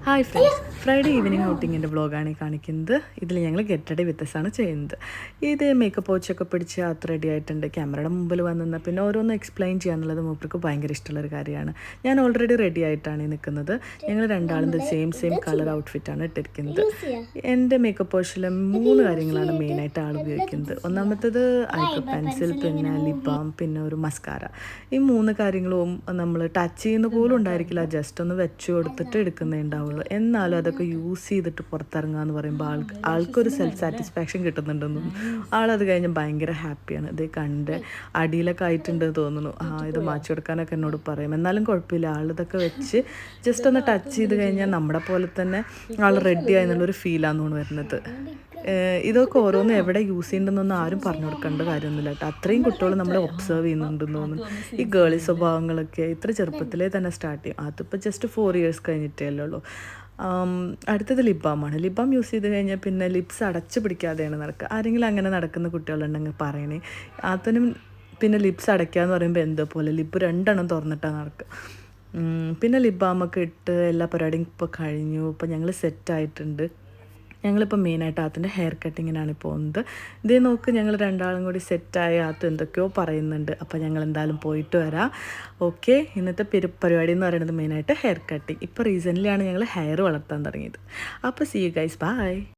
Hi friends, Friday evening ഔട്ടിങ്ങിൻ്റെ വ്ളോഗാണ് ഈ കാണിക്കുന്നത്. ഇതിൽ ഞങ്ങൾ ഗെറ്റ് റെഡി വിത്ത് ആണ് ചെയ്യുന്നത്. ഇത് മേക്കപ്പ് പോച്ചൊക്കെ പിടിച്ച് അത്ര റെഡി ആയിട്ടുണ്ട്. ക്യാമറയുടെ മുമ്പിൽ വന്നിരുന്നാൽ പിന്നെ ഓരോന്ന് എക്സ്പ്ലെയിൻ ചെയ്യാന്നുള്ളത് മൂപ്പർക്ക് ഭയങ്കര ഇഷ്ടമുള്ളൊരു കാര്യമാണ്. ഞാൻ ഓൾറെഡി റെഡി ആയിട്ടാണ് നിൽക്കുന്നത്. ഞങ്ങൾ രണ്ടാളും സെയിം കളർ ഔട്ട്ഫിറ്റാണ് ഇട്ടിരിക്കുന്നത്. എൻ്റെ മേക്കപ്പ് പോച്ചിൽ 3 കാര്യങ്ങളാണ് മെയിനായിട്ട് ആൾ ഉപയോഗിക്കുന്നത്. ഒന്നാമത്തേത് ഐബ്രോ പെൻസിൽ, പിന്നെ ലിപ് ബാം, പിന്നെ ഒരു മസ്കാര. ഈ 3 കാര്യങ്ങളും നമ്മൾ ടച്ച് ചെയ്യുന്ന പോലും ഉണ്ടായിരിക്കില്ല, ജസ്റ്റ് ഒന്ന് വെച്ച് കൊടുത്തിട്ട് എടുക്കുന്നേ ഉണ്ടാവുള്ളൂ. എന്നാലും അതൊക്കെ യൂസ് ചെയ്തിട്ട് പുറത്തിറങ്ങുക എന്ന് പറയുമ്പോൾ ആൾക്കൊരു സെൽഫ് സാറ്റിസ്ഫാക്ഷൻ കിട്ടുന്നുണ്ടെന്ന് തോന്നുന്നു. ആളത് കഴിഞ്ഞ് ഭയങ്കര ഹാപ്പിയാണ്. ഇത് കണ്ട് അടിയിലൊക്കെ ആയിട്ടുണ്ടെന്ന് തോന്നുന്നു. ഇത് മാറ്റി കൊടുക്കാനൊക്കെ എന്നോട് പറയും. എന്നാലും കുഴപ്പമില്ല, ആളിതൊക്കെ വെച്ച് ജസ്റ്റ് ഒന്ന് ടച്ച് ചെയ്ത് കഴിഞ്ഞാൽ നമ്മുടെ പോലെ തന്നെ ആൾ റെഡിയായി എന്നുള്ളൊരു ഫീലാണെന്നാണ് വരുന്നത്. ഇതൊക്കെ ഓരോന്നും എവിടെ യൂസ് ചെയ്യണമെന്നൊന്നും ആരും പറഞ്ഞു കൊടുക്കേണ്ട കാര്യമൊന്നുമില്ല കേട്ടോ. അത്രയും കുട്ടികൾ നമ്മളെ ഒബ്സർവ് ചെയ്യുന്നുണ്ടെന്ന് തോന്നുന്നു. ഈ ഗേളി സ്വഭാവങ്ങളൊക്കെ ഇത്ര ചെറുപ്പത്തിലേ തന്നെ സ്റ്റാർട്ട് ചെയ്യും. അതിപ്പോൾ ജസ്റ്റ് 4 ഇയേഴ്സ് കഴിഞ്ഞിട്ടേ ഉള്ളൂ. അടുത്തത് ലിപ് ബാമാണ്. ലിപ് ബാം യൂസ് ചെയ്ത് കഴിഞ്ഞാൽ പിന്നെ ലിപ്സ് അടച്ചു പിടിക്കാതെയാണ് നടക്കുക. ആരെങ്കിലും അങ്ങനെ നടക്കുന്ന കുട്ടികളുണ്ടെങ്കിൽ പറയണേ. അതിനും പിന്നെ ലിപ്സ് അടയ്ക്കുക എന്ന് പറയുമ്പോൾ എന്തോ പോലെ ലിപ്പ് 2 എണ്ണം തുറന്നിട്ടാണ് നടക്കുക. പിന്നെ ലിപ് ബാമൊക്കെ ഇട്ട് എല്ലാ പരിപാടിയും ഇപ്പോൾ കഴിഞ്ഞു. ഇപ്പോൾ ഞങ്ങൾ സെറ്റായിട്ടുണ്ട്. ഞങ്ങളിപ്പോൾ മെയിനായിട്ട് അതിൻ്റെ ഹെയർ കട്ടിങ്ങിനാണ് പോകുന്നത്. ഇതേ നോക്ക്, ഞങ്ങൾ രണ്ടാളും കൂടി സെറ്റായ അത് എന്തൊക്കെയോ പറയുന്നുണ്ട്. അപ്പോൾ ഞങ്ങൾ എന്തായാലും പോയിട്ട് വരാം. ഓക്കെ, ഇന്നത്തെ പരിപാടി എന്ന് പറയുന്നത് മെയിനായിട്ട് ഹെയർ കട്ടിങ്. ഇപ്പോൾ റീസെൻ്റ്ലി ആണ് ഞങ്ങൾ ഹെയർ വളർത്താൻ തുടങ്ങിയത്. അപ്പോൾ സീ യു ഗൈസ്, ബൈ.